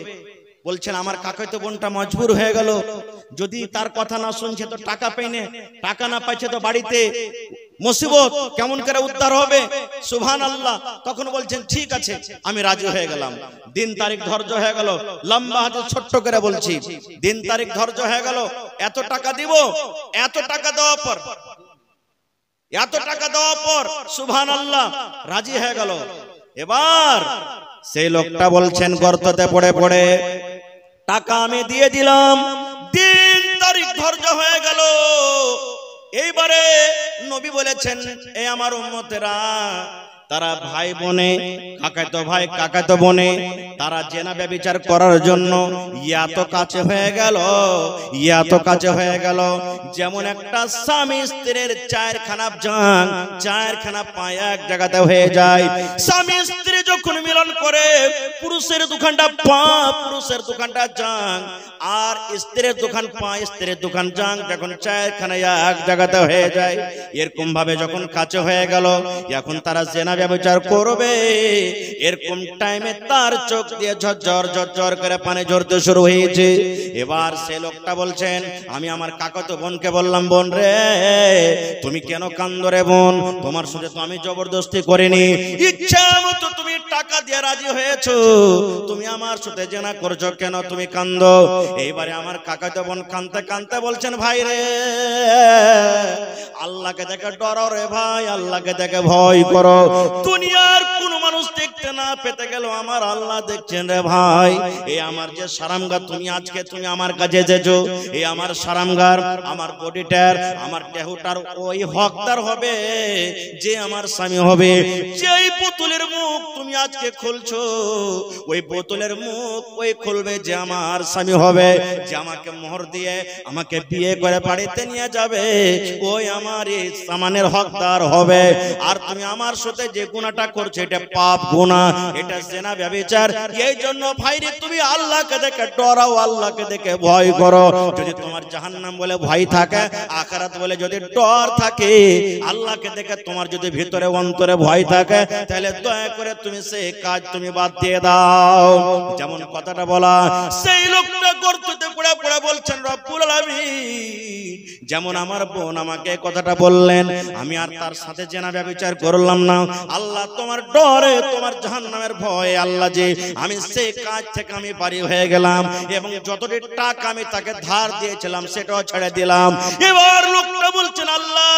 বলছেন, আমার কাকাতো বোনটা মজবুর হয়ে গেল, যদি তার কথা না শুনছে তো টাকা পাইনে, টাকা না পাইছে তো বাড়িতে মুসিবত, কেমন করে উদ্ধার হবে? সুবহানাল্লাহ। তখন বলছেন, ঠিক আছে আমি রাজি হয়ে গেলাম। দিন তারিখ ধার্য হয়ে গেল, লম্বা হাতে ছোট্ট করে বলছি, দিন তারিখ ধার্য হয়ে গেল, এত টাকা দিব, এত টাকা দেওয়ার পর, এত টাকা দেওয়ার পর সুবহানাল্লাহ রাজি হয়ে গেল। এবার সেই লোকটা বলছেন, গর্ততে পড়ে পড়ে টাকা আমি দিয়ে দিলাম, দিন তারিখ ধার্য হয়ে গেল। এইবারে নবী বলেছেন, এ আমার উম্মতেরা, তারা ভাই বোনে, কাকাতো ভাই কাকাতো বোনে, তারা জেনা ব্যভিচার করার জন্য এত কাছে হয়ে গেল, এত কাছে হয়ে গেল, যেমন একটা স্বামী স্ত্রীর 4খানা জাং, 4খানা পা এক জায়গাতে হয়ে যায়। স্বামী স্ত্রী যখন মিলন করে, পুরুষের 2খানটা পা, পুরুষের 2খানটা জাং, আর স্ত্রীর 2খান পা, স্ত্রীর 2খান জাং যখন 4খানা এক জায়গাতে হয়ে যায়, এরকম ভাবে যখন কাছে হয়ে গেল, এখন তারা জেনা ব্যভিচার করবে। এরকম টাইমে তার চোখ দিয়ে ঝরঝর ঝরঝর করে পানি ঝরতে শুরু হয়েছে। এবার সে লোকটা বলছেন, আমি আমার কাকাতো বোনকে বললাম, বোন রে তুমি কেন কান্দো রে বোন, তোমার সাথে তো আমি জবরদস্তি করিনি, ইচ্ছা মতো তুমি টাকা দিয়ে রাজি হয়েছো, তুমি আমার সাথে জেনা করছো, কেন তুমি কান্দো? এইবারে আমার কাকাতো বোন কাঁদতে কাঁদতে বলছেন, ভাই রে আল্লাহকে দেখে ডরো রে ভাই, আল্লাহকে দেখে ভয় করো, দুনিয়ার কোন মানুষ দেখতে না পেতে গেল আমার আল্লাহ দেখছেন রে ভাই। এই আমার যে সারামগার তুমি আজকে তুমি আমার কাছে এসেছো, এই আমার সারামগার, আমার বডিটার, আমার দেহটার ওই হকদার হবে যে আমার স্বামী হবে। যেই বোতলের মুখ তুমি আজকে খুলছো, ওই বোতলের মুখ ওই খুলবে যে আমার স্বামী হবে, যে আমাকে মোহর দিয়ে আমাকে বিয়ে করে বাড়িতে নিয়ে যাবে, ওই আমার এই সামানের হকদার হবে। আর তুমি আমার সাথে যে গুনাহটা করছো এটা পাপ গুনাহ, এটা জিনা ব্যভিচার। এই জন্য ভাইরে তুমি আল্লাহকে দেখে ডরাও, আল্লাহকে দেখে ভয় করো। যদি তোমার জাহান্নাম বলে ভয় থাকে, আখিরাত বলে যদি ডর থাকে, আল্লাহকে দেখে তোমার যদি ভিতরে অন্তরে ভয় থাকে, তাহলে দয়া করে তুমি সেই কাজ তুমি বাদ দিয়ে দাও। যেমন কথাটা বলা, সেই লোকটা গর্ততে পড়ে পড়ে বলছেন, রব্বুল আলামিন যেমন আমার বোন আমাকে কথাটা বললেন, আমি আর তার সাথে জেনা ব্যভিচার করলাম না। আল্লাহ তোমার ডরে, তোমার জাহান্নামের ভয়ে আল্লাহ যে আমি সেই কাজ থেকে আমি বাড়ি হয়ে গেলাম, এবং যতটি টাকা আমি তাকে ধার দিয়েছিলাম সেটাও ছেড়ে দিলাম। এবার লোকটা বলছেন, আল্লাহ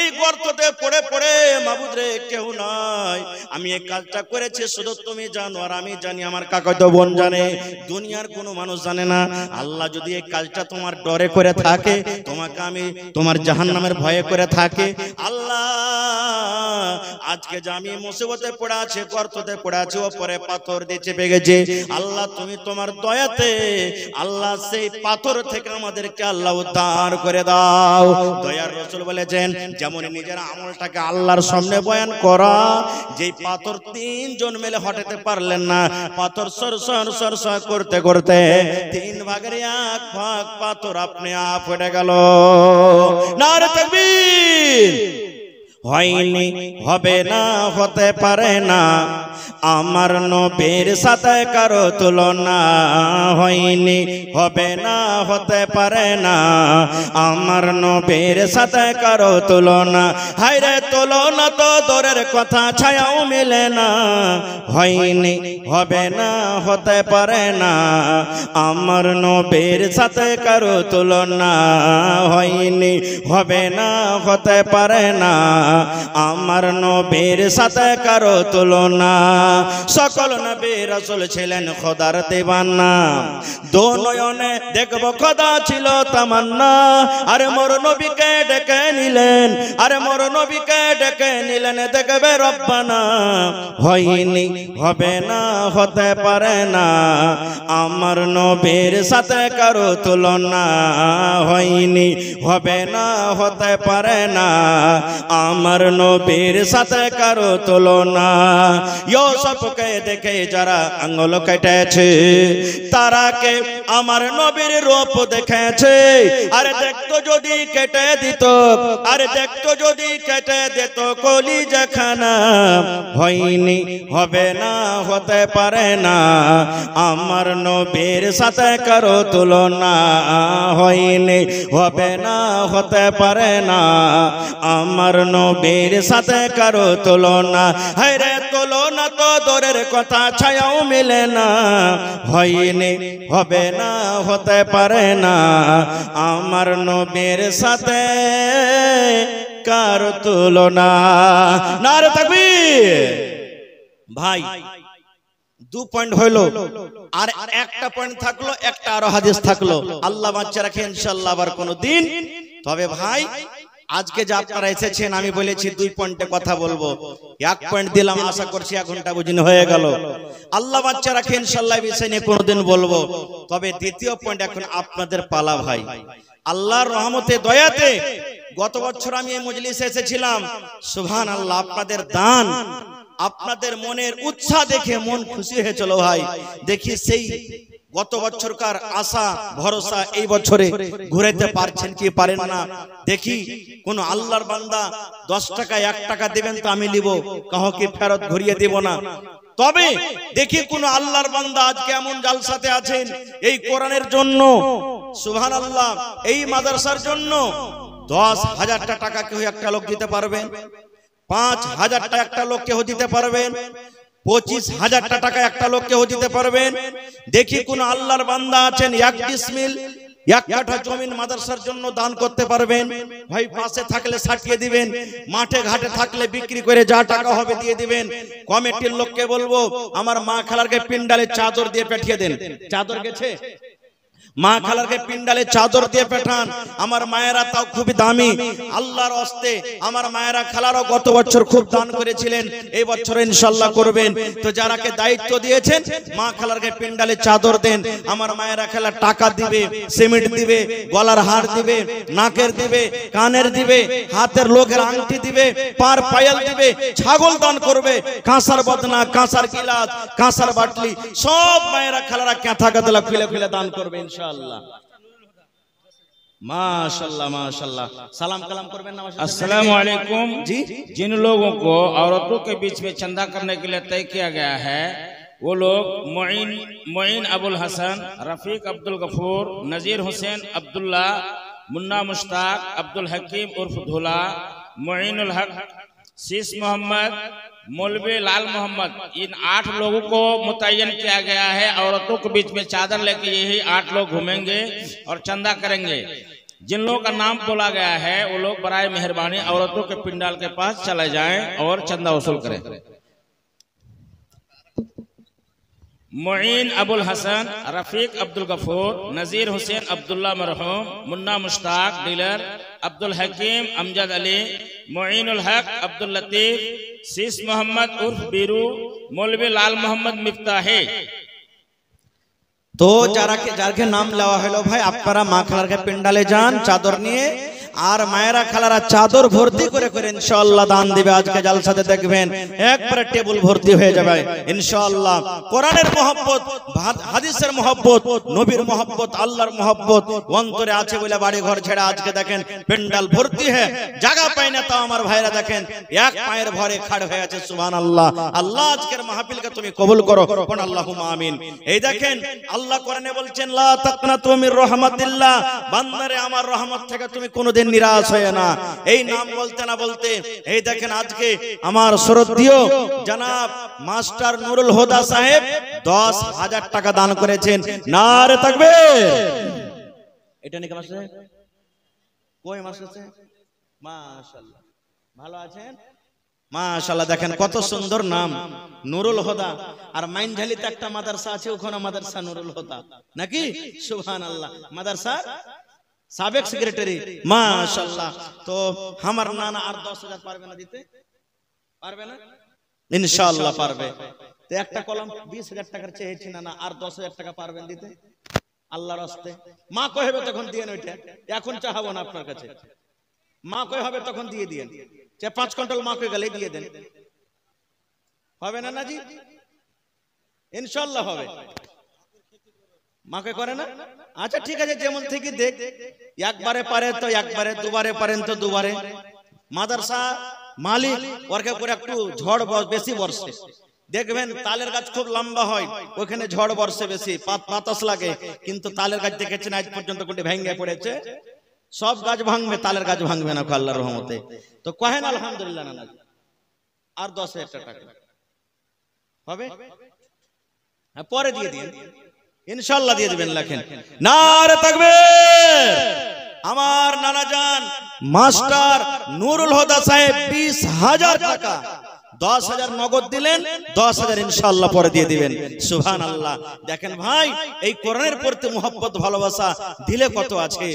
এই গর্ততে পড়ে পড়ে মাবুদ রে কেউ নাই, আমি এই কাজটা করেছি শুধু তুমি জানো আর আমি জানি, আমার কাকাতো বোন জানে, দুনিয়ার কোনো মানুষ জানে না। আল্লাহ যদি এই কাজটা তোমার ডরে করে থাকে, তোমাকে আমি তোমার জাহান্নামের ভয়ে করে থাকে, আল্লাহ আজকে যে আমি মুসিবতে পড়ে আছে, গর্ততে পড়ে আছে, ওপরে পাথর দিয়ে চেপে গেছে, আল্লাহ তুমি তোমার দয়াতে আল্লাহ সেই পাথর থেকে আমাদেরকে আল্লাহ উদ্ধার করে দাও। দয়ার রাসূল বলেছেন, যেমন নিজের আমলটাকে আল্লাহর সামনে বয়ান করা, যেই পাথর তিনজন মিলে হটাতে পারলেন না, পাথর সরসর সরসর করতে করতে 3 ভাগের 1 ভাগ পাথর আপনি আপ হয়ে গেল। নারে তাকবীর। হয়নি, হবে না, হতে পারে না, আমার নবীর সাথে কারো তুলনা। হয়নি, হবে না, হতে পারে না, আমার নবীর সাথে কারো তুলনা। হায়রে তুলনা তো দূরের কথা, ছায়াও মিলে না। হয়নি, হবে না, হতে পারে না, আমার নবীর সাথে কারো তুলনা। হয়নি, হবে না, হতে পারে না, আমার নবীর সাথে কারো তুলনা। সকল নবী রাসূল ছিলেন খোদার দিওয়ানা, দো নয়নে দেখব খোদা ছিল তামান্না। আরে মোর নবীকে ডেকে নিলেন, আরে মোর নবীকে ডেকে নিলেন, দেখবে রব্বানা। হয়নি, হবে না, হতে পারে না, আমার নবীর সাথে কারো তুলনা। হয়নি, হবে না, হতে পারে না, আমার নবীর সাথে কারো তুলনা। ইউসুফকে দেখে যারা আঙ্গুল কেটেছে, তারাকে আমার নবীর রূপ দেখেছে। আরে দেখতো যদি কেটে দিত, আরে দেখতো যদি কেটে দিত কলিজাখানা। হয়নি, হবে না, হতে পারে না, আমার নবীর সাথে কারো তুলনা। হয়নি, হবে না, হতে পারে না, আমার নবীর সাথে কারো তুলনা। হায়রে তুলনা তো দূরের কথা, ছায়াও মিলে না। হয়নি, হবে না, হতে পারে না, আমার নবীর সাথে কারো তুলনা। নারে তাকবীর। ভাই 2 পয়েন্ট হইলো, আর একটা পয়েন্ট থাকলো, একটা আরো হাদিস থাকলো। আল্লাহ বাচ্চা রাখে ইনশাআল্লাহ আবার কোনো দিন। তবে ভাই আজকে যে আপনারা এসেছেন, আমি বলেছি 2 পয়েন্টে কথা বলবো, 1 পয়েন্ট দিলাম, আশা করছি 1 ঘন্টা বুঝিনি হয়ে গেল। আল্লাহ বাচ্চা রাখে ইনশাআল্লাহ বিষয় নিয়ে কোনোদিন বলবো। তবে দ্বিতীয় পয়েন্ট এখন আপনাদের পালা ভাই। আল্লাহর রহমতে দয়াতে গত বছর আমি এই মজলিসে এসেছিলাম, সুবহানাল্লাহ, আপনাদের দান, আপনাদের মনের উৎসাহ দেখে মন খুশি হয়েছিল ভাই। দেখি সেই গত বছরকার আশা ভরসা এই বছরে ঘুরাইতে পারছেন কি পারেন না। দেখি কোন আল্লাহর বান্দা 10 টাকা 1 টাকা দিবেন তো আমি নিব, কাউকে ফেরত ঘুরিয়ে দিব না। তবে দেখি কোন আল্লাহর বান্দা আজকে এমন জালসাতে আছেন এই কোরআনের জন্য, সুবহানাল্লাহ, এই মাদ্রাসার জন্য 10,000 টাকা কেউ একটা লোক দিতে পারবেন, 5,000 টাকা একটা লোক কেউ দিতে পারবেন, 25,000 টাকা একটা লোক কেউ দিতে পারবেন। দেখি কোন আল্লাহর বান্দা আছেন 1 ডিসমিল 1 কাঠা জমিন মাদ্রাসার জন্য দান করতে পারবেন। ভাই পাশে থাকলে সাটিয়ে দিবেন, মাঠে ঘাটে থাকলে বিক্রি করে যা টাকা হবে দিয়ে দিবেন। কমিটির লোককে বলবো আমার মা খালারকে পিন্ডালে চাদর দিয়ে পাঠিয়ে দেন। চাদর গেছে? মা খালারকে পিন্ডালে চাদর দিয়ে পাঠান। আমার মায়েরা তাও খুবই দামি, আল্লাহর হস্তে আমার মায়েরা খালারও গত বছর খুব দান করেছিলেন, এই বছর ইনশাআল্লাহ করবেন। তো যারাকে দায়িত্ব দিয়েছেন মা খালারকে পিন্ডালে চাদর দেন। আমার মায়েরা খালা টাকা দিবে, সিমেন্ট দিবে, গলার হার দিবে, নাকের দিবে, কানের দিবে, হাতের লোকের আংটি দিবে, পার পায়াল দিবে, ছাগল দান করবে, কাঁসার বদনা, কাঁসার গিলাস, কাঁসার বাটলি সব মায়েরা খালারা ক্যাথা কাতলা খুলে খুলে দান করবে ইনশাআল্লাহ। माशाल्लाह माशाल्लाह। सलाम कलाम करबेन ना?
अस्सलाम वालेकुम जी। जिन लोगों को औरतों के बीच में चंदा करने के लिए तय किया गया है वो लोग मोइन अबुल हसन, रफीक अब्दुल गफूर, नजीर हुसैन अब्दुल्ला, मुन्ना मुश्ताक, अब्दुल हकीम उर्फ धुला, मोइनुल हक, शीश मोहम्मद, मौलवी लाल मोहम्मद, इन 8 लोगों को मुतय्यन किया गया है। औरतों के बीच में चादर लेके यही 8 लोग घूमेंगे और चंदा करेंगे। जिन लोगों का नाम बोला गया है वो लोग बराए मेहरबानी औरतों के पिंडाल के पास चले जाएं और चंदा वसूल करें। मोइन अबुल हसन, रफीक अब्दुल गफूर, नजीर हुसैन अब्दुल्ला मरहूम, मुन्ना मुश्ताक डीलर, अब्दुल हकीम अमजद अली, मोइनुल हक अब्दुल लतीफ, शीश मोहम्मद उर्फ बीरू, मौलवी लाल मोहम्मद मिफ्ताही।
तो যারকে নাম লেওয়া হলো ভাই আপনারা মা খালারকে পিন্ডালে যান চাদর নিয়ে, আর মায়েরা খালারা চাদর ভর্তি করে করে ইনশাআল্লাহ দান দিবে। আজকে জালসাতে দেখবেন একবারে টেবিল ভর্তি হয়ে যাবে ইনশাআল্লাহ। কোরআনের মহব্বত, হাদিসের মহব্বত, নবীর মহব্বত, আল্লাহর মহব্বত অন্তরে আছে বলে বাড়ি ঘর ছেড়ে আজকে দেখেন পেন্ডাল ভর্তি হয়ে জায়গা পায় না। তাও আমার ভাইরা দেখেন এক পায়ের ভরে খাড় হয়ে আছে। সুবহানাল্লাহ। আল্লাহ আজকের মাহফিলকে তুমি কবুল করো, কোন আল্লাহুম্মা আমিন। এই দেখেন আল্লাহ কোরআনে বলছেন লা তাকনাতু মির রাহমাতিল্লাহ, বান্দারে আমার রহমত থেকে তুমি কোনদিন নিরাশ হয় না। এই নাম বলতে না বলতে এই দেখেন আজকে আমার শ্রদ্ধেয় জনাব মাস্টার নুরুল হুদা সাহেব 10,000 টাকা দান করেছেন। নারে তাকবীর। এটা নাকি মাস্টার সাহেব? কই মাস্টার সাহেব? মাশাআল্লাহ, ভালো আছেন? মাশাআল্লাহ। দেখেন কত সুন্দর নাম নুরুল হুদা। আর মাইনঝালিতে একটা মাদ্রাসা আছে, ওখানে মাদ্রাসা নুরুল হুদা নাকি? সুবহানাল্লাহ। মাদ্রাসা সাবেক সেক্রেটারি মাশাআল্লাহ। তো আমার নানা আর 10,000 পারবে না দিতে? পারবে না? ইনশাআল্লাহ পারবে। তো একটা কলম 20,000 টাকার চেয়েছি নানা, আর 10,000 টাকা পারবেন দিতে আল্লাহর রাস্তে? মা কই হবে তখন দিয়ে ওইটা, এখন চাহাবো না আপনার কাছে। মা কই হবে তখন দিয়ে দিয়েন। 5 কুইন্টাল মা কই গেলে দিয়ে দেন, হবে না নাজি? ইনশাআল্লাহ হবে। মাকে করে না? আচ্ছা ঠিক আছে, যেমন থেকে দেখ, একবারে পারে তো একবারে, দুবারে পারেন তো দুবারে। মাদ্রাসা মালিক ওরকে করে একটু ঝড় বেশি বর্ষে দেখবেন তালের গাছ খুব লম্বা হয়, ওখানে ঝড় বর্ষে বেশি বাতাস লাগে, কিন্তু তালের গাছ দেখেছেন আজ পর্যন্ত কোনটি ভেঙে পড়েছে? সব গাছ ভাঙবে, তালের গাছ ভাঙবে না আল্লাহর রহমতে। তো কহেন আলহামদুলিল্লাহ নানা। আর 10,000 টাকা হবে, পরে দিয়ে দিন ইনশাআল্লাহ দিয়ে দিবেন। লেখেন নারে তাকবীর। আমার নানা জান মাস্টার নুরুল হুদা সাহেব 20,000 টাকা, 10,000 নগদ দিলেন, 10,000 ইনশাআল্লাহ পরে দিয়ে দিবেন। সুবহানাল্লাহ। দেখেন ভাই এই কোরআনের প্রতি মুহাব্বত ভালোবাসা দিলে কত আছে।